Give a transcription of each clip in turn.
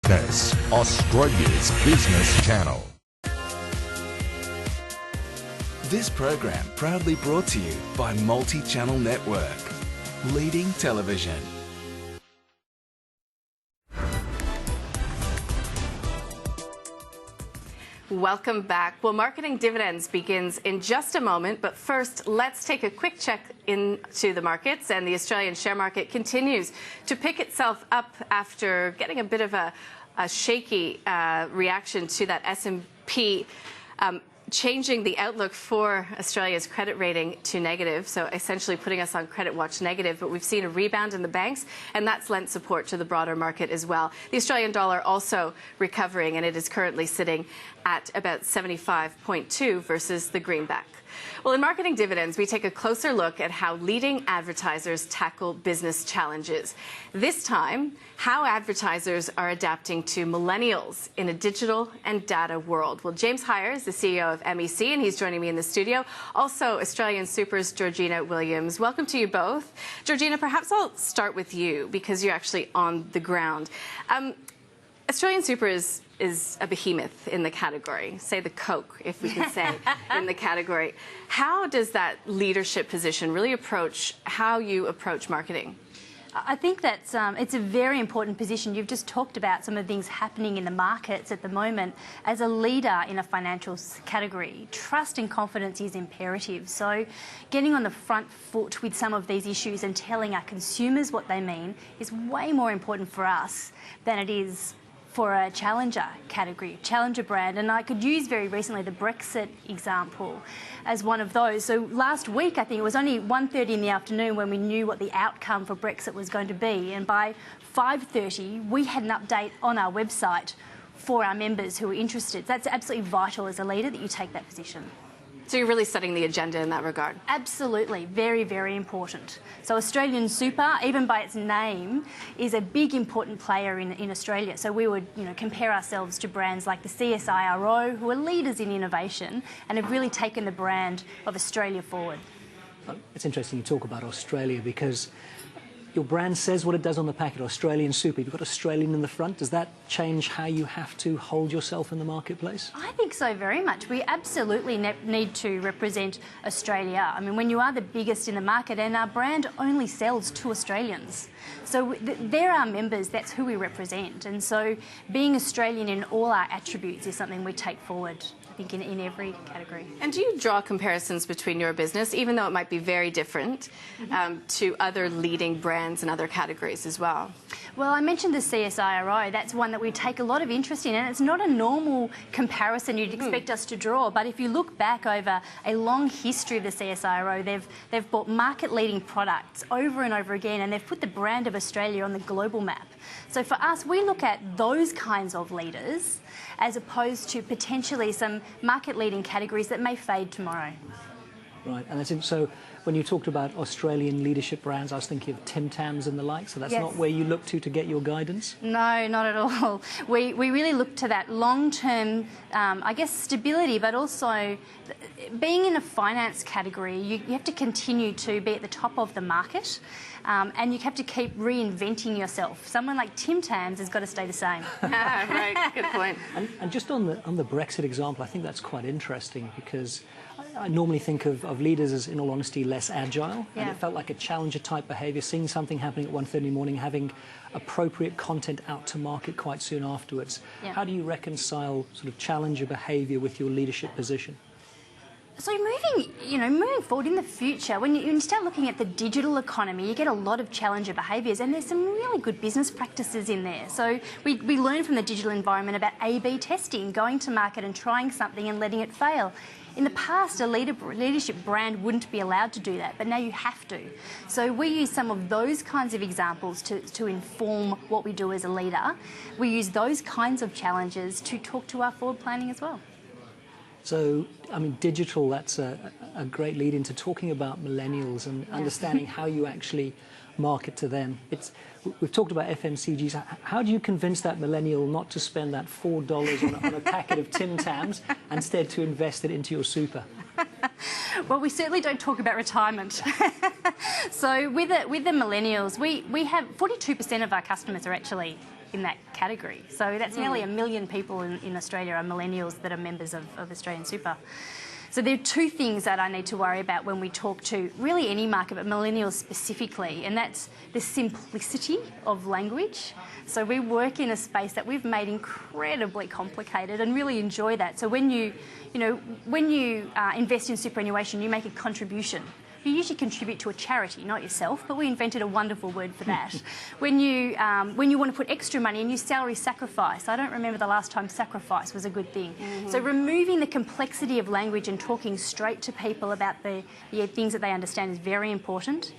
Business, Australia's business channel. This program proudly brought to you by Multi-Channel Network, leading television. Welcome back. Well, Marketing Dividends begins in just a moment, but first, let's take a quick check into the markets, and the Australian share market continues to pick itself up after getting a bit of a shaky reaction to that S&P changing the outlook for Australia's credit rating to negative, so essentially putting us on credit watch negative. But we've seen a rebound in the banks, and that's lent support to the broader market as well. The Australian dollar also recovering, and it is currently sitting at about 75.2 versus the greenback. Well, in Marketing Dividends, we take a closer look at how leading advertisers tackle business challenges. This time, how advertisers are adapting to millennials in a digital and data world. Well, James Hier is the CEO of MEC, and he's joining me in the studio. Also, AustralianSuper's Georgina Williams. Welcome to you both. Georgina, perhaps I'll start with you because you're actually on the ground. AustralianSuper is a behemoth in the category, say the Coke, if we can say, in the category. How does that leadership position really approach how you approach marketing? I think that's it's a very important position. You've just talked about some of the things happening in the markets at the moment. As a leader in a financial category, trust and confidence is imperative. So getting on the front foot with some of these issues and telling our consumers what they mean is way more important for us than it is for a challenger category, challenger brand. And I could use very recently the Brexit example as one of those. So last week, I think it was only 1:30 in the afternoon when we knew what the outcome for Brexit was going to be. And by 5:30, we had an update on our website for our members who were interested. That's absolutely vital as a leader that you take that position. So you're really setting the agenda in that regard? Absolutely. Very, very important. So AustralianSuper, even by its name, is a big important player in Australia. So we would compare ourselves to brands like the CSIRO, who are leaders in innovation and have really taken the brand of Australia forward. It's interesting you talk about Australia because your brand says what it does on the packet, AustralianSuper. You've got Australian in the front. Does that change how you have to hold yourself in the marketplace? I think so very much. We absolutely need to represent Australia. I mean, when you are the biggest in the market and our brand only sells to Australians. So they're our members, that's who we represent. And so being Australian in all our attributes is something we take forward, I think, in every category. And do you draw comparisons between your business, even though it might be very different, to other leading brands in other categories as well? Well, I mentioned the CSIRO. That's one that we take a lot of interest in, and it's not a normal comparison you'd expect us to draw. But if you look back over a long history of the CSIRO, they've bought market-leading products over and over again, and they've put the brand of Australia on the global map. So for us, we look at those kinds of leaders as opposed to potentially some market-leading categories that may fade tomorrow. Right, and that's so when you talked about Australian leadership brands, I was thinking of Tim Tams and the like, so that's not where you look to get your guidance? No, not at all. We really look to that long-term, I guess, stability, but also being in a finance category, you have to continue to be at the top of the market, and you have to keep reinventing yourself. Someone like Tim Tams has got to stay the same. Right, good point. And just on the Brexit example, I think that's quite interesting because I normally think of leaders as, in all honesty, less agile, and it felt like a challenger-type behaviour, seeing something happening at 1:30 in the morning, having appropriate content out to market quite soon afterwards. How do you reconcile sort of challenger behaviour with your leadership position? So moving forward in the future, when you start looking at the digital economy, you get a lot of challenger behaviours, and there's some really good business practices in there. So we learn from the digital environment about A/B testing, going to market and trying something and letting it fail. In the past, a leadership brand wouldn't be allowed to do that, but now you have to. So we use some of those kinds of examples to inform what we do as a leader. We use those kinds of challenges to talk to our forward planning as well. So, I mean, digital, that's a great lead into talking about millennials and understanding how you actually market to them. We've talked about FMCGs. How do you convince that millennial not to spend that $4 on a packet of Tim Tams, instead to invest it into your super? Well, we certainly don't talk about retirement. So with the millennials, we have 42% of our customers are actually in that category. So that's nearly 1 million people in Australia are millennials that are members of AustralianSuper. So there are two things that I need to worry about when we talk to really any market, but millennials specifically, and that's the simplicity of language. So we work in a space that we've made incredibly complicated and really enjoy that. So when you invest in superannuation, you make a contribution. You usually contribute to a charity, not yourself, but we invented a wonderful word for that. When you want to put extra money in, you salary sacrifice. I don't remember the last time sacrifice was a good thing. So removing the complexity of language and talking straight to people about the things that they understand is very important.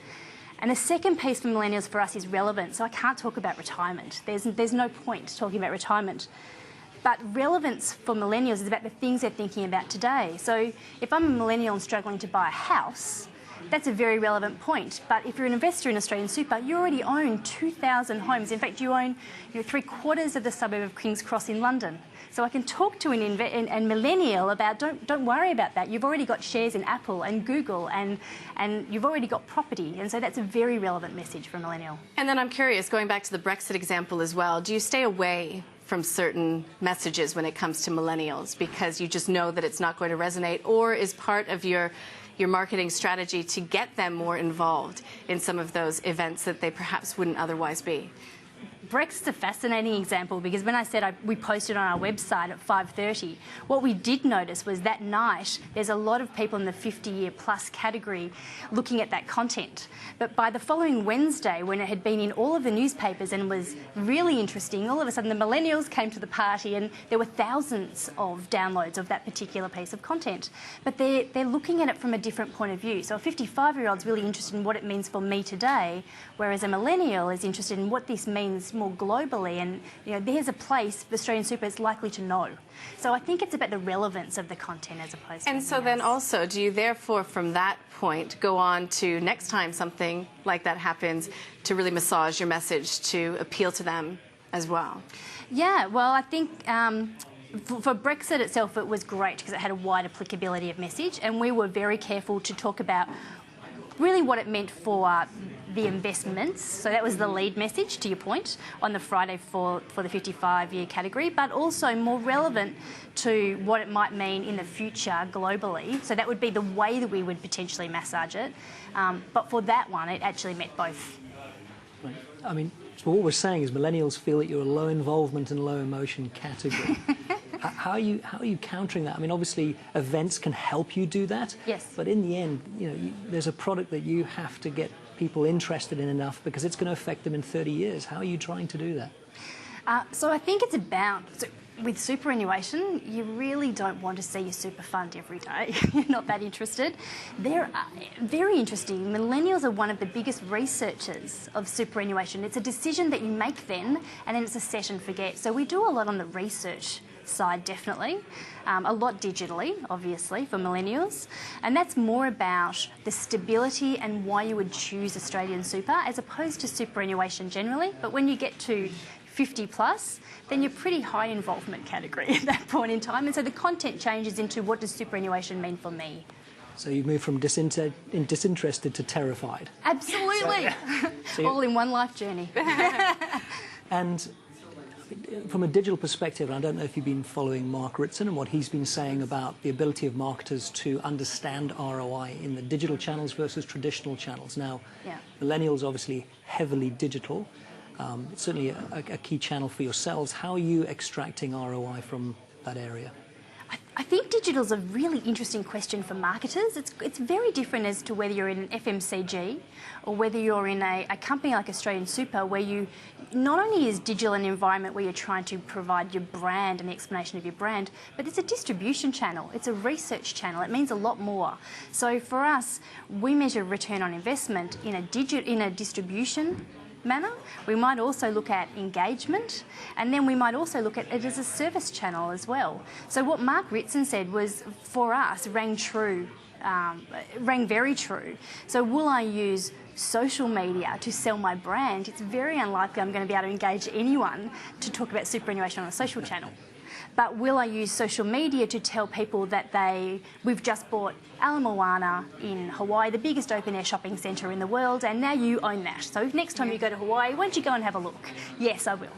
And the second piece for millennials for us is relevance. So I can't talk about retirement. There's no point talking about retirement. But relevance for millennials is about the things they're thinking about today. So if I'm a millennial and struggling to buy a house, that's a very relevant point. But if you're an investor in AustralianSuper, you already own 2,000 homes. In fact, you own 3/4 of the suburb of King's Cross in London. So I can talk to a millennial about don't worry about that. You've already got shares in Apple and Google and you've already got property. And so that's a very relevant message for a millennial. And then I'm curious, going back to the Brexit example as well, do you stay away from certain messages when it comes to millennials because you just know that it's not going to resonate, or is part of your marketing strategy to get them more involved in some of those events that they perhaps wouldn't otherwise be? Brexit's a fascinating example because when I said we posted on our website at 5:30, what we did notice was that night there's a lot of people in the 50-year plus category looking at that content. But by the following Wednesday, when it had been in all of the newspapers and was really interesting, all of a sudden the millennials came to the party and there were thousands of downloads of that particular piece of content. But they're looking at it from a different point of view. So a 55-year-old's really interested in what it means for me today, whereas a millennial is interested in what this means more globally, and there's a place AustralianSuper is likely to know. So I think it's about the relevance of the content as opposed to... And so then also, do you therefore from that point go on to next time something like that happens to really massage your message to appeal to them as well? Yeah, well, I think for Brexit itself it was great because it had a wide applicability of message, and we were very careful to talk about really what it meant for the investments. So that was the lead message, to your point, on the Friday for the 55-year category, but also more relevant to what it might mean in the future globally. So that would be the way that we would potentially massage it. But for that one, it actually met both. Right. I mean, so what we're saying is millennials feel that you're a low involvement and low emotion category. How are you countering that? I mean, obviously, events can help you do that. Yes. But in the end, there's a product that you have to get people interested in enough because it's going to affect them in 30 years. How are you trying to do that? So I think it's about... with superannuation, you really don't want to see your super fund every day. You're not that interested. They're very interesting. Millennials are one of the biggest researchers of superannuation. It's a decision that you make then, and then it's a set and forget. So we do a lot on the research side, definitely. A lot digitally, obviously, for millennials. And that's more about the stability and why you would choose AustralianSuper as opposed to superannuation generally. But when you get to 50 plus, then you're pretty high involvement category at that point in time. And so the content changes into what does superannuation mean for me. So you've moved from disinterested to terrified. Absolutely. All in one life journey. And from a digital perspective, and I don't know if you've been following Mark Ritson and what he's been saying about the ability of marketers to understand ROI in the digital channels versus traditional channels. Now, millennials obviously heavily digital. It's certainly a key channel for yourselves. How are you extracting ROI from that area? I think digital is a really interesting question for marketers. It's very different as to whether you're in an FMCG or whether you're in a company like AustralianSuper, where you not only is digital an environment where you're trying to provide your brand and the explanation of your brand, but it's a distribution channel. It's a research channel. It means a lot more. So for us, we measure return on investment in a distribution manner. We might also look at engagement, and then we might also look at it as a service channel as well. So what Mark Ritson said was, for us, rang true rang very true. So will I use social media to sell my brand? It's very unlikely I'm going to be able to engage anyone to talk about superannuation on a social channel. But will I use social media to tell people that we've just bought Ala Moana in Hawaii, the biggest open-air shopping centre in the world, and now you own that. So next time you go to Hawaii, why don't you go and have a look? Yes, I will.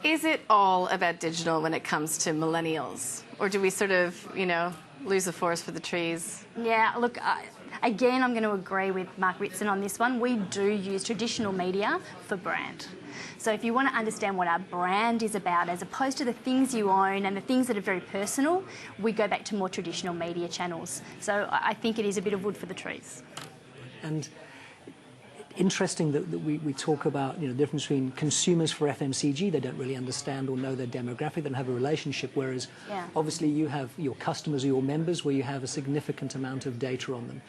Is it all about digital when it comes to millennials? Or do we sort of, lose the forest for the trees? Yeah, look, again, I'm going to agree with Mark Ritson on this one. We do use traditional media for brand. So if you want to understand what our brand is about, as opposed to the things you own and the things that are very personal, we go back to more traditional media channels. So I think it is a bit of wood for the trees. And interesting that we talk about the difference between consumers for FMCG. They don't really understand or know their demographic. They don't have a relationship, whereas obviously you have your customers or your members where you have a significant amount of data on them.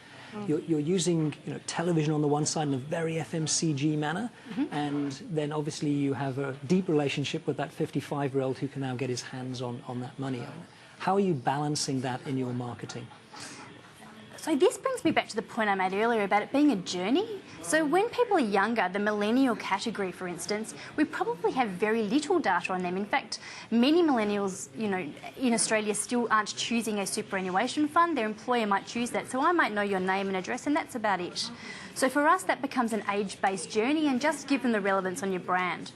You're using television on the one side in a very FMCG manner, and then obviously you have a deep relationship with that 55-year-old who can now get his hands on that money. How are you balancing that in your marketing? So this brings me back to the point I made earlier about it being a journey. So when people are younger, the millennial category, for instance, we probably have very little data on them. In fact, many millennials, in Australia still aren't choosing a superannuation fund. Their employer might choose that. So I might know your name and address, and that's about it. So for us, that becomes an age-based journey, and just give them the relevance on your brand.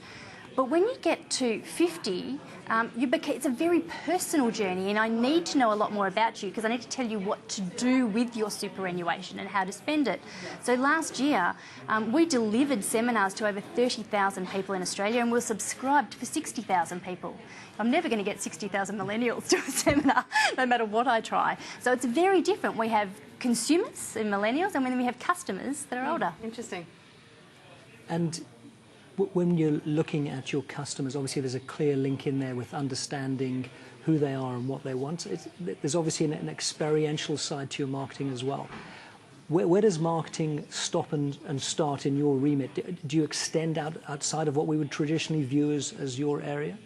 But when you get to 50, it's a very personal journey, and I need to know a lot more about you because I need to tell you what to do with your superannuation and how to spend it. So last year, we delivered seminars to over 30,000 people in Australia, and we were subscribed for 60,000 people. I'm never going to get 60,000 millennials to a seminar, no matter what I try. So it's very different. We have consumers and millennials, and then we have customers that are older. Interesting. And when you're looking at your customers, obviously there's a clear link in there with understanding who they are and what they want. There's obviously an experiential side to your marketing as well. Where does marketing stop and start in your remit? Do you extend outside of what we would traditionally view as your area?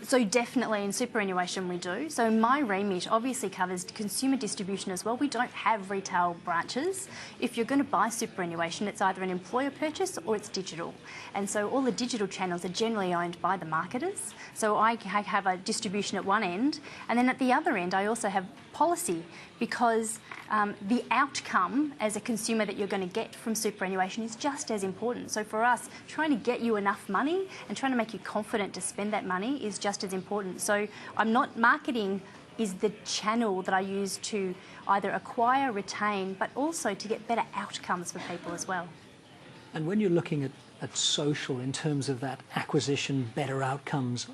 So definitely in superannuation we do. So my remit obviously covers consumer distribution as well. We don't have retail branches. If you're going to buy superannuation, it's either an employer purchase or it's digital. And so all the digital channels are generally owned by the marketers. So I have a distribution at one end, and then at the other end I also have policy, because the outcome as a consumer that you're going to get from superannuation is just as important. So for us, trying to get you enough money and trying to make you confident to spend that money is just as important. So marketing is the channel that I use to either acquire, retain, but also to get better outcomes for people as well. And when you're looking at social in terms of that acquisition, better outcomes,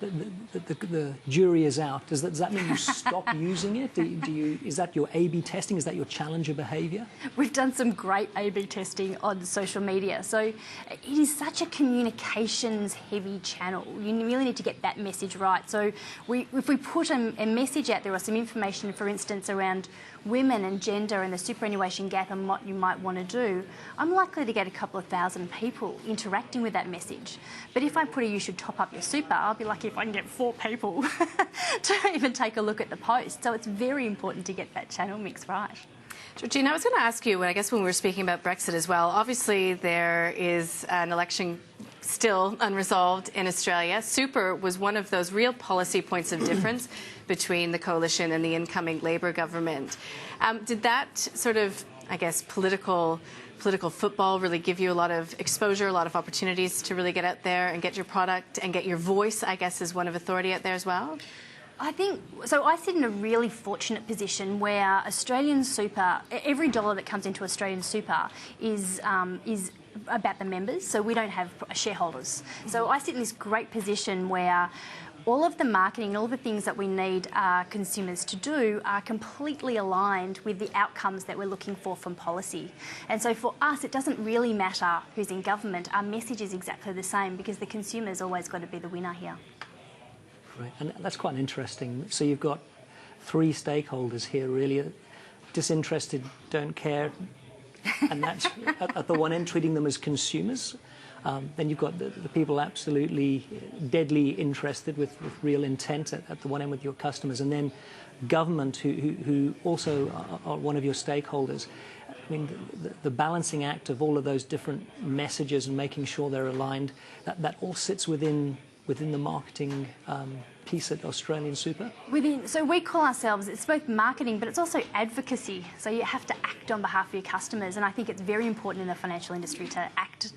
the jury is out. Does that mean you stop using it? Is that your A/B testing? Is that your challenger behaviour? We've done some great A/B testing on social media. So it is such a communications-heavy channel. You really need to get that message right. So if we put a message out there or some information, for instance, around women and gender and the superannuation gap and what you might want to do, I'm likely to get a couple of thousand people interacting with that message. But if I put you should top up your super, I'll be lucky if I can get 4 people to even take a look at the post. So it's very important to get that channel mix right. Georgina, I was going to ask you, I guess when we were speaking about Brexit as well, obviously there is an election still unresolved in Australia. Super was one of those real policy points of difference between the coalition and the incoming Labor government. Did that sort of, I guess, political football really give you a lot of exposure, a lot of opportunities to really get out there and get your product and get your voice, I guess, as one of authority out there as well? I think, so I sit in a really fortunate position where AustralianSuper, every dollar that comes into AustralianSuper is about the members, so we don't have shareholders. So I sit in this great position where all of the marketing, all the things that we need our consumers to do are completely aligned with the outcomes that we're looking for from policy. And so for us, it doesn't really matter who's in government. Our message is exactly the same because the consumer's always got to be the winner here. Right, and that's quite interesting. So you've got 3 stakeholders here, really disinterested, don't care, and that's at the one end treating them as consumers. Then you've got the people absolutely deadly interested with real intent at the one end with your customers, and then government who also are one of your stakeholders. I mean, the balancing act of all of those different messages and making sure they're aligned, that all sits within the marketing piece at AustralianSuper? So we call ourselves, it's both marketing, but it's also advocacy. So you have to act on behalf of your customers, and I think it's very important in the financial industry to act,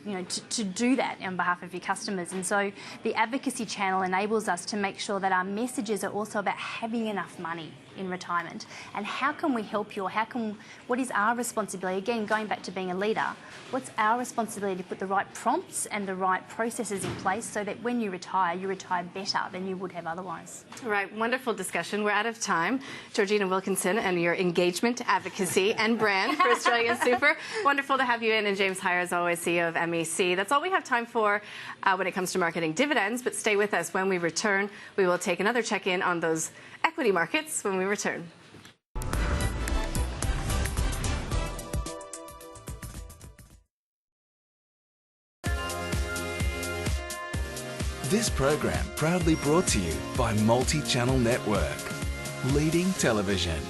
to do that on behalf of your customers. And so the advocacy channel enables us to make sure that our messages are also about having enough money in retirement, and how can we help you, or what is our responsibility? Again, going back to being a leader, what's our responsibility to put the right prompts and the right processes in place so that when you retire better than you would have otherwise. All right, wonderful discussion. We're out of time. Georgina Wilkinson and your engagement, advocacy and brand for AustralianSuper. Wonderful to have you in, and James Hier, as always, CEO of MEC. That's all we have time for when it comes to marketing dividends, but stay with us. When we return, we will take another check-in on those equity markets when we return. This program proudly brought to you by Multi-Channel Network, leading television.